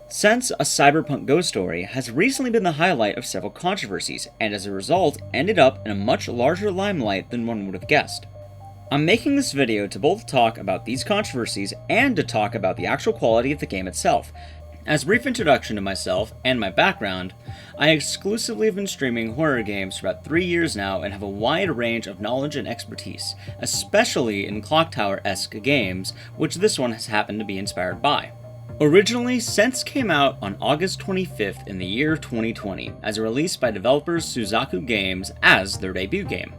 Since A Cyberpunk Ghost Story has recently been the highlight of several controversies, and as a result ended up in a much larger limelight than one would have guessed. I'm making this video to both talk about these controversies and to talk about the actual quality of the game itself. As a brief introduction to myself and my background, I exclusively have been streaming horror games for about 3 years now and have a wide range of knowledge and expertise, especially in Clock Tower-esque games, which this one has happened to be inspired by. Originally, Sense came out on August 25th in the year 2020 as a release by developers Suzaku Games as their debut game.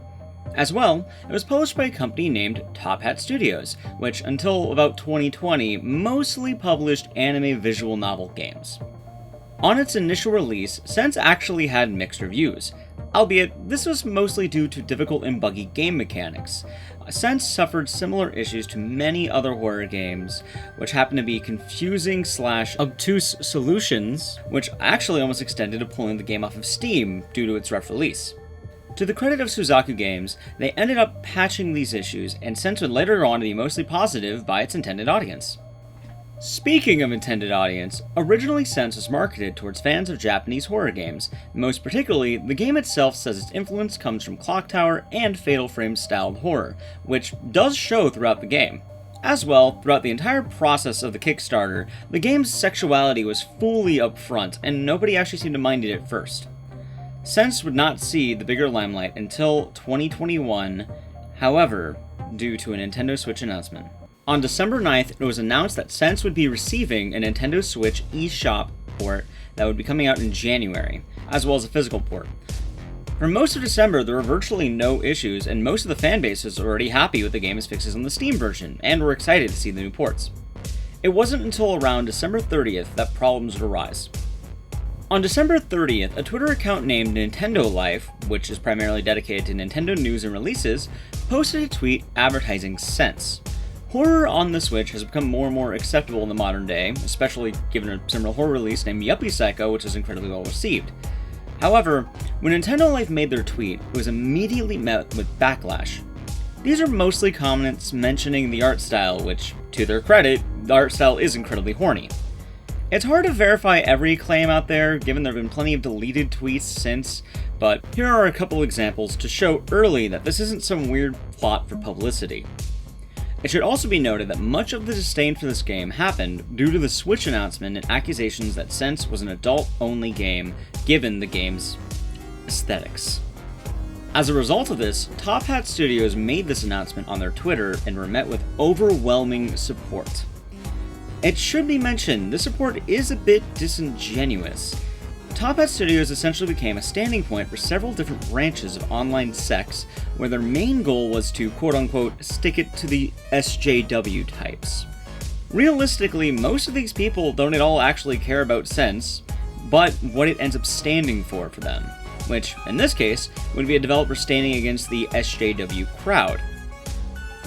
As well, it was published by a company named Top Hat Studios, which until about 2020 mostly published anime visual novel games. On its initial release, Sense actually had mixed reviews, albeit this was mostly due to difficult and buggy game mechanics. Sense suffered similar issues to many other horror games, which happened to be confusing / obtuse solutions, which actually almost extended to pulling the game off of Steam due to its rough release. To the credit of Suzaku Games, they ended up patching these issues, and Sense would later go on to be mostly positive by its intended audience. Speaking of intended audience, originally Sense was marketed towards fans of Japanese horror games. Most particularly, the game itself says its influence comes from Clock Tower and Fatal Frame styled horror, which does show throughout the game. As well, throughout the entire process of the Kickstarter, the game's sexuality was fully up front, and nobody actually seemed to mind it at first. Sense would not see the bigger limelight until 2021, however, due to a Nintendo Switch announcement. On December 9th, it was announced that Sense would be receiving a Nintendo Switch eShop port that would be coming out in January, as well as a physical port. For most of December, there were virtually no issues, and most of the fanbase was already happy with the game's fixes on the Steam version, and were excited to see the new ports. It wasn't until around December 30th that problems would arise. On December 30th, a Twitter account named Nintendo Life, which is primarily dedicated to Nintendo news and releases, posted a tweet advertising Sense. Horror on the Switch has become more and more acceptable in the modern day, especially given a similar horror release named Yuppie Psycho, which is incredibly well received. However, when Nintendo Life made their tweet, it was immediately met with backlash. These are mostly comments mentioning the art style, which, to their credit, the art style is incredibly horny. It's hard to verify every claim out there, given there have been plenty of deleted tweets since, but here are a couple examples to show early that this isn't some weird plot for publicity. It should also be noted that much of the disdain for this game happened due to the Switch announcement and accusations that Sense was an adult-only game, given the game's aesthetics. As a result of this, Top Hat Studios made this announcement on their Twitter and were met with overwhelming support. It should be mentioned, this support is a bit disingenuous. Top Hat Studios essentially became a standing point for several different branches of online sex, where their main goal was to quote-unquote stick it to the SJW types. Realistically, most of these people don't at all actually care about Sense, but what it ends up standing for them, which, in this case, would be a developer standing against the SJW crowd.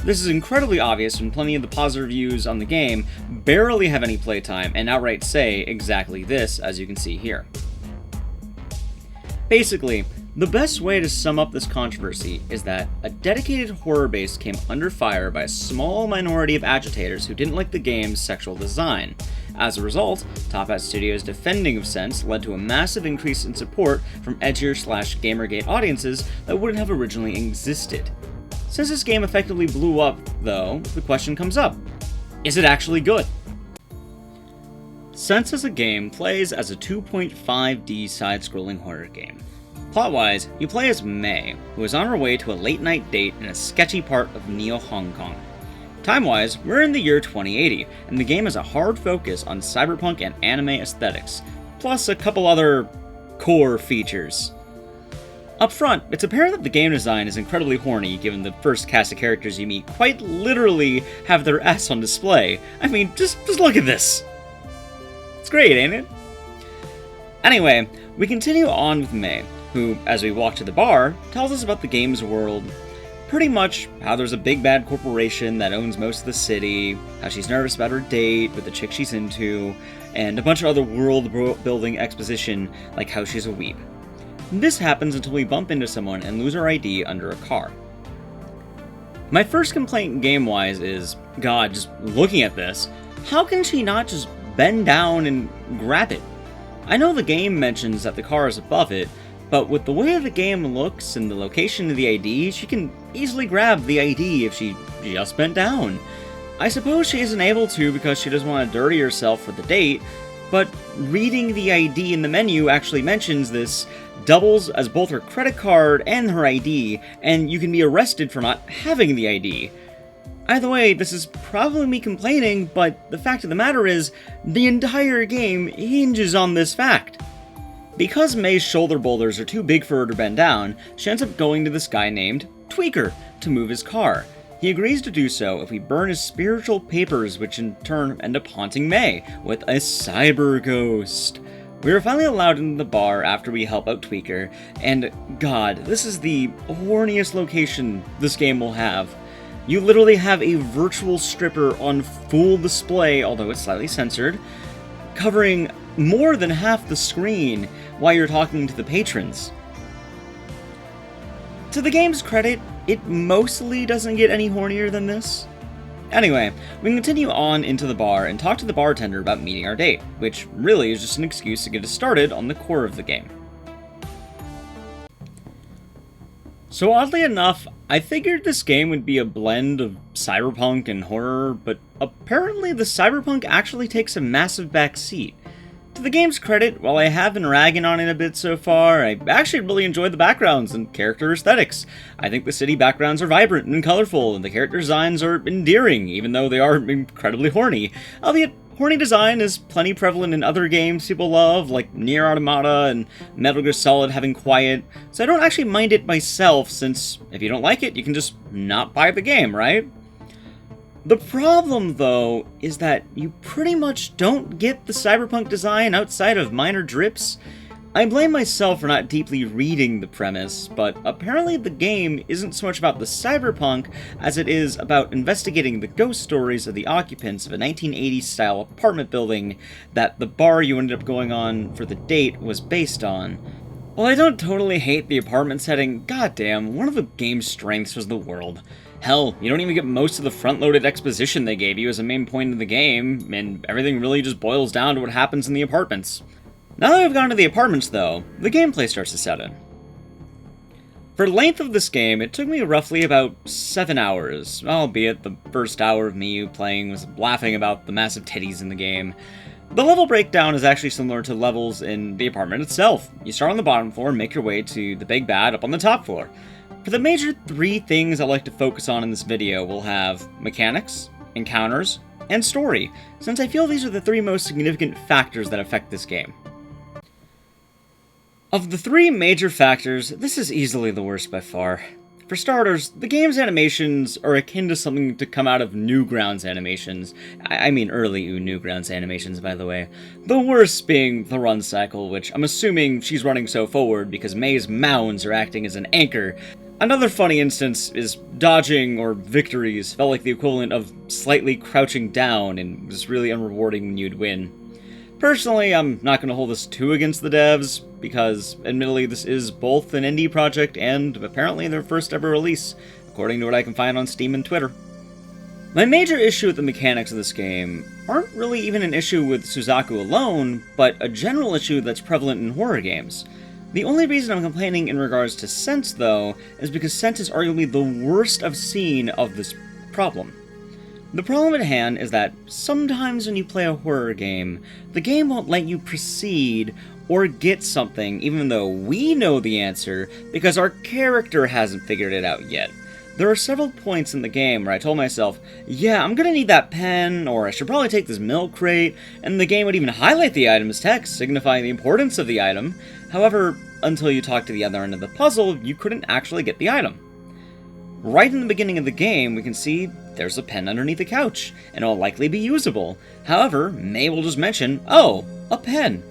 This is incredibly obvious when plenty of the positive reviews on the game barely have any playtime and outright say exactly this, as you can see here. Basically, the best way to sum up this controversy is that a dedicated horror base came under fire by a small minority of agitators who didn't like the game's sexual design. As a result, Top Hat Studios' defending of Sense led to a massive increase in support from edgier / Gamergate audiences that wouldn't have originally existed. Since this game effectively blew up, though, the question comes up: is it actually good? Sense as a game plays as a 2.5D side-scrolling horror game. Plot-wise, you play as Mei, who is on her way to a late-night date in a sketchy part of Neo-Hong Kong. Time-wise, we're in the year 2080, and the game has a hard focus on cyberpunk and anime aesthetics, plus a couple other core features. Up front, it's apparent that the game design is incredibly horny, given the first cast of characters you meet quite literally have their ass on display. I mean, just look at this! It's great, ain't it? Anyway, we continue on with Mei, who, as we walk to the bar, tells us about the game's world. Pretty much how there's a big bad corporation that owns most of the city, how she's nervous about her date with the chick she's into, and a bunch of other world-building exposition like how she's a weeb. This happens until we bump into someone and lose our ID under a car. My first complaint game-wise is, God, just looking at this, how can she not just bend down and grab it? I know the game mentions that the car is above it, but with the way the game looks and the location of the ID, she can easily grab the ID if she just bent down. I suppose she isn't able to because she doesn't want to dirty herself for the date, but reading the ID in the menu actually mentions this doubles as both her credit card and her ID, and you can be arrested for not having the ID. Either way, this is probably me complaining, but the fact of the matter is, the entire game hinges on this fact. Because May's shoulder boulders are too big for her to bend down, she ends up going to this guy named Tweaker to move his car. He agrees to do so if we burn his spiritual papers, which in turn end up haunting May with a cyber ghost. We are finally allowed into the bar after we help out Tweaker, and god, this is the horniest location this game will have. You literally have a virtual stripper on full display, although it's slightly censored, covering more than half the screen while you're talking to the patrons. To the game's credit, it mostly doesn't get any hornier than this. Anyway, we can continue on into the bar and talk to the bartender about meeting our date, which really is just an excuse to get us started on the core of the game. So oddly enough, I figured this game would be a blend of cyberpunk and horror, but apparently the cyberpunk actually takes a massive backseat. To the game's credit, while I have been ragging on it a bit so far, I actually really enjoyed the backgrounds and character aesthetics. I think the city backgrounds are vibrant and colorful, and the character designs are endearing, even though they are incredibly horny. Albeit, horny design is plenty prevalent in other games people love, like Nier Automata and Metal Gear Solid having Quiet, so I don't actually mind it myself, since if you don't like it, you can just not buy the game, right? The problem, though, is that you pretty much don't get the cyberpunk design outside of minor drips. I blame myself for not deeply reading the premise, but apparently the game isn't so much about the cyberpunk as it is about investigating the ghost stories of the occupants of a 1980s-style apartment building that the bar you ended up going on for the date was based on. While I don't totally hate the apartment setting, goddamn, one of the game's strengths was the world. Hell, you don't even get most of the front-loaded exposition they gave you as a main point of the game, and everything really just boils down to what happens in the apartments. Now that we've gone to the apartments, though, the gameplay starts to set in. For the length of this game, it took me roughly about 7 hours, albeit the first hour of me playing was laughing about the massive titties in the game. The level breakdown is actually similar to levels in the apartment itself. You start on the bottom floor and make your way to the big bad up on the top floor. For the major 3 things I like to focus on in this video, we'll have mechanics, encounters, and story, since I feel these are the 3 most significant factors that affect this game. Of the 3 major factors, this is easily the worst by far. For starters, the game's animations are akin to something to come out of Newgrounds animations. I mean early Newgrounds animations, by the way. The worst being the run cycle, which I'm assuming she's running so forward because May's mounds are acting as an anchor. Another funny instance is dodging or victories felt like the equivalent of slightly crouching down and was really unrewarding when you'd win. Personally, I'm not going to hold this too against the devs, because admittedly this is both an indie project and apparently their first ever release, according to what I can find on Steam and Twitter. My major issue with the mechanics of this game aren't really even an issue with Suzaku alone, but a general issue that's prevalent in horror games. The only reason I'm complaining in regards to Sense, though, is because Sense is arguably the worst I've seen of this problem. The problem at hand is that sometimes when you play a horror game, the game won't let you proceed or get something even though we know the answer because our character hasn't figured it out yet. There are several points in the game where I told myself, yeah, I'm gonna need that pen, or I should probably take this milk crate, and the game would even highlight the item's text, signifying the importance of the item. However, until you talk to the other end of the puzzle, you couldn't actually get the item. Right in the beginning of the game, we can see there's a pen underneath the couch, and it'll likely be usable. However, May will just mention, oh, a pen.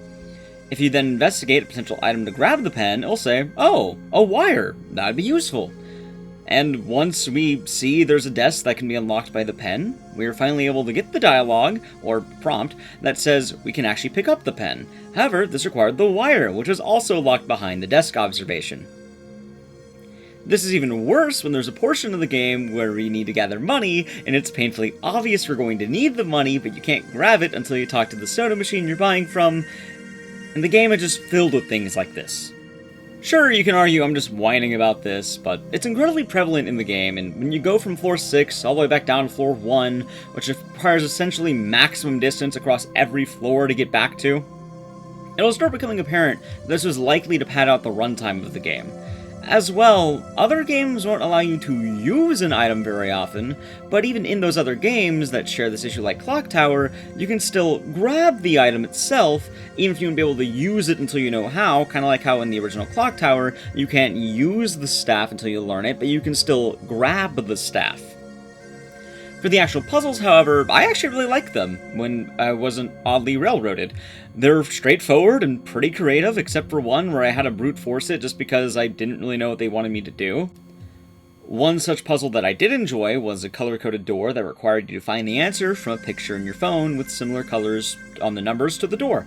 If you then investigate a potential item to grab the pen, it'll say, oh, a wire, that'd be useful. And once we see there's a desk that can be unlocked by the pen, we are finally able to get the dialogue, or prompt, that says we can actually pick up the pen. However, this required the wire, which is also locked behind the desk observation. This is even worse when there's a portion of the game where you need to gather money, and it's painfully obvious you're going to need the money, but you can't grab it until you talk to the soda machine you're buying from, and the game is just filled with things like this. Sure, you can argue I'm just whining about this, but it's incredibly prevalent in the game, and when you go from floor 6 all the way back down to floor 1, which requires essentially maximum distance across every floor to get back to, it'll start becoming apparent that this was likely to pad out the runtime of the game. As well, other games won't allow you to use an item very often, but even in those other games that share this issue like Clock Tower, you can still grab the item itself, even if you won't be able to use it until you know how, kind of like how in the original Clock Tower, you can't use the staff until you learn it, but you can still grab the staff. For the actual puzzles, however, I actually really like them when I wasn't oddly railroaded. They're straightforward and pretty creative, except for one where I had to brute force it just because I didn't really know what they wanted me to do. One such puzzle that I did enjoy was a color-coded door that required you to find the answer from a picture in your phone with similar colors on the numbers to the door.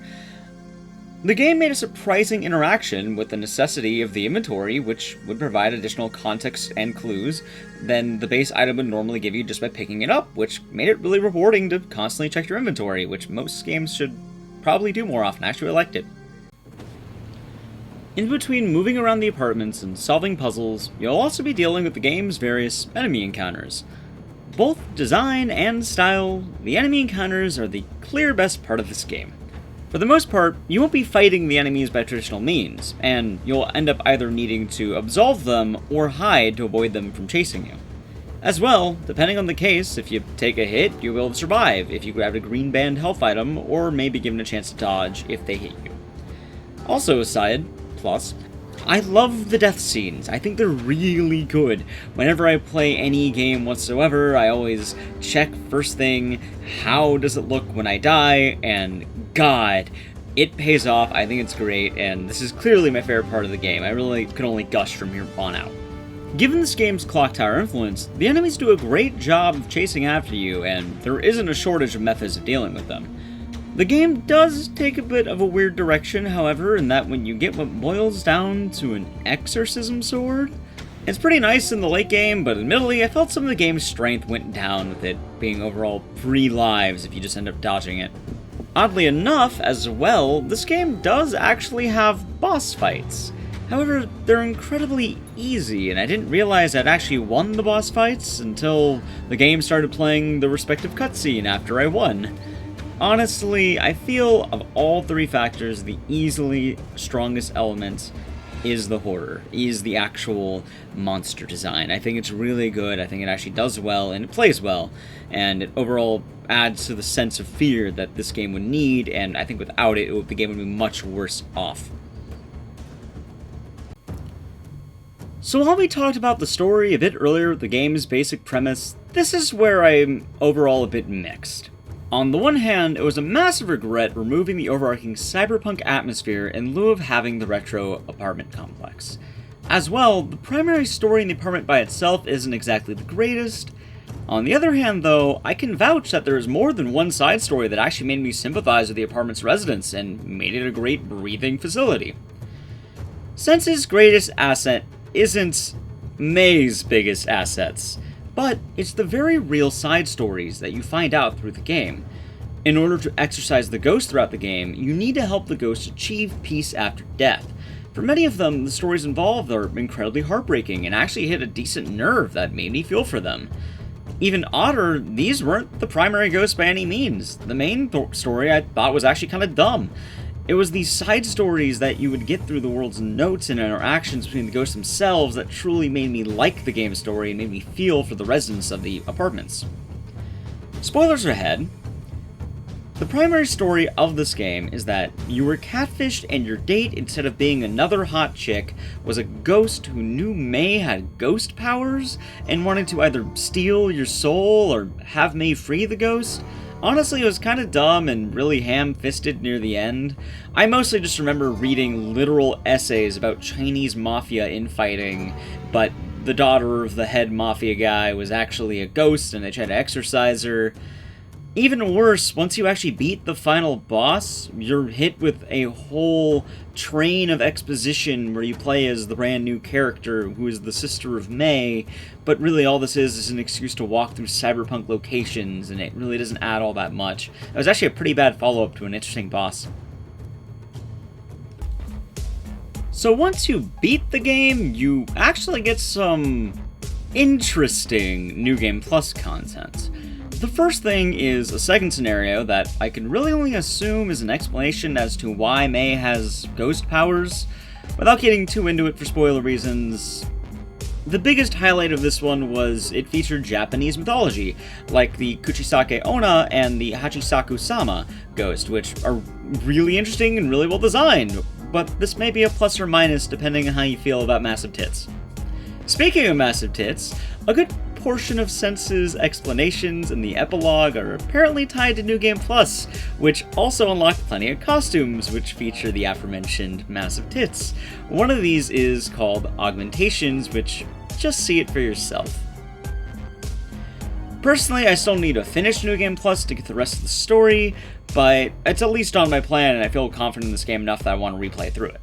The game made a surprising interaction with the necessity of the inventory, which would provide additional context and clues than the base item would normally give you just by picking it up, which made it really rewarding to constantly check your inventory, which most games should probably do more often. I actually liked it. In between moving around the apartments and solving puzzles, you'll also be dealing with the game's various enemy encounters. Both design and style, the enemy encounters are the clear best part of this game. For the most part, you won't be fighting the enemies by traditional means, and you'll end up either needing to absolve them or hide to avoid them from chasing you. As well, depending on the case, if you take a hit, you'll be able to survive if you grabbed a green band health item, or maybe given a chance to dodge if they hit you. Also aside, plus, I love the death scenes. I think they're really good. Whenever I play any game whatsoever, I always check first thing, how does it look when I die, and God, it pays off. I think it's great, and this is clearly my favorite part of the game. I really could only gush from here on out. Given this game's Clock Tower influence, the enemies do a great job of chasing after you, and there isn't a shortage of methods of dealing with them. The game does take a bit of a weird direction, however, in that when you get what boils down to an exorcism sword, it's pretty nice in the late game, but admittedly, I felt some of the game's strength went down with it being overall 3 lives if you just end up dodging it. Oddly enough, as well, this game does actually have boss fights. However, they're incredibly easy, and I didn't realize I'd actually won the boss fights until the game started playing the respective cutscene after I won. Honestly, I feel of all 3 factors, the easily strongest element is the horror, is the actual monster design. I think it's really good, I think it actually does well, and it plays well, and it overall adds to the sense of fear that this game would need, and I think without it, the game would be much worse off. So while we talked about the story a bit earlier, the game's basic premise, this is where I'm overall a bit mixed. On the one hand, it was a massive regret removing the overarching cyberpunk atmosphere in lieu of having the retro apartment complex. As well, the primary story in the apartment by itself isn't exactly the greatest. On the other hand, though, I can vouch that there is more than one side story that actually made me sympathize with the apartment's residents and made it a great breathing facility. Sense's greatest asset isn't May's biggest assets, but it's the very real side stories that you find out through the game. In order to exorcise the ghost throughout the game, you need to help the ghost achieve peace after death. For many of them, the stories involved are incredibly heartbreaking and actually hit a decent nerve that made me feel for them. Even odder, these weren't the primary ghosts by any means. The main story I thought was actually kind of dumb. It was these side stories that you would get through the world's notes and interactions between the ghosts themselves that truly made me like the game's story and made me feel for the residents of the apartments. Spoilers ahead. The primary story of this game is that you were catfished and your date, instead of being another hot chick, was a ghost who knew May had ghost powers and wanted to either steal your soul or have May free the ghost. Honestly, it was kind of dumb and really ham-fisted near the end. I mostly just remember reading literal essays about Chinese mafia infighting, but the daughter of the head mafia guy was actually a ghost and they tried to exorcise her. Even worse, once you actually beat the final boss, you're hit with a whole train of exposition where you play as the brand new character who is the sister of May, but really all this is an excuse to walk through cyberpunk locations, and it really doesn't add all that much. It was actually a pretty bad follow-up to an interesting boss. So once you beat the game, you actually get some interesting New Game Plus content. The first thing is a second scenario that I can really only assume is an explanation as to why May has ghost powers. Without getting too into it for spoiler reasons, the biggest highlight of this one was it featured Japanese mythology, like the Kuchisake Onna and the Hachisaku-sama ghost, which are really interesting and really well designed, but this may be a plus or minus depending on how you feel about massive tits. Speaking of massive tits, a good portion of Sense's explanations in the epilogue are apparently tied to New Game Plus, which also unlocked plenty of costumes which feature the aforementioned massive tits. One of these is called Augmentations, which just see it for yourself. Personally, I still need to finish New Game Plus to get the rest of the story, but it's at least on my plan and I feel confident in this game enough that I want to replay through it.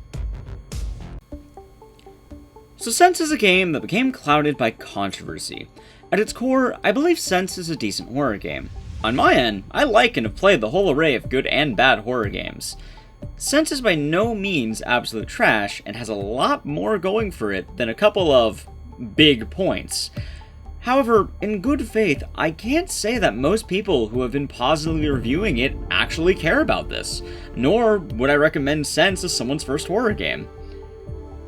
So Sense is a game that became clouded by controversy. At its core, I believe Sense is a decent horror game. On my end, I like and have played the whole array of good and bad horror games. Sense is by no means absolute trash, and has a lot more going for it than a couple of big points. However, in good faith, I can't say that most people who have been positively reviewing it actually care about this, nor would I recommend Sense as someone's first horror game.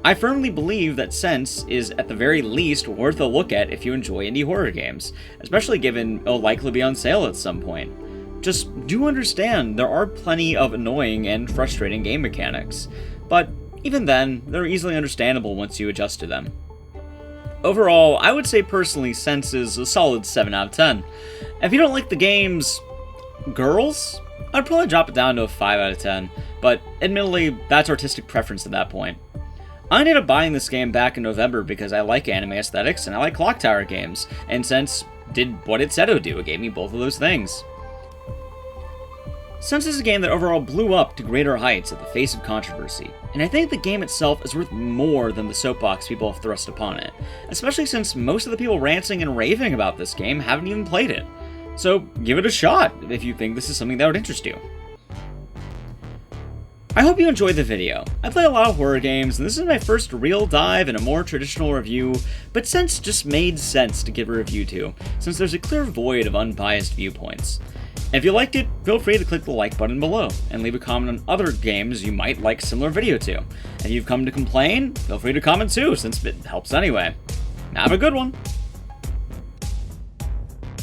I firmly believe that Sense is at the very least worth a look at if you enjoy indie horror games, especially given it'll likely be on sale at some point. Just do understand there are plenty of annoying and frustrating game mechanics, but even then, they're easily understandable once you adjust to them. Overall, I would say personally Sense is a solid 7 out of 10. If you don't like the game's girls, I'd probably drop it down to a 5 out of 10, but admittedly, that's artistic preference at that point. I ended up buying this game back in November because I like anime aesthetics and I like Clock Tower games, and Sense did what it said it would do. It gave me both of those things. Sense is a game that overall blew up to greater heights at the face of controversy, and I think the game itself is worth more than the soapbox people have thrust upon it, especially since most of the people ranting and raving about this game haven't even played it. So give it a shot if you think this is something that would interest you. I hope you enjoyed the video. I play a lot of horror games, and this is my first real dive in a more traditional review, but Sense just made sense to give a review to, since there's a clear void of unbiased viewpoints. If you liked it, feel free to click the like button below, and leave a comment on other games you might like a similar video to. If you've come to complain, feel free to comment too, since it helps anyway. Have a good one!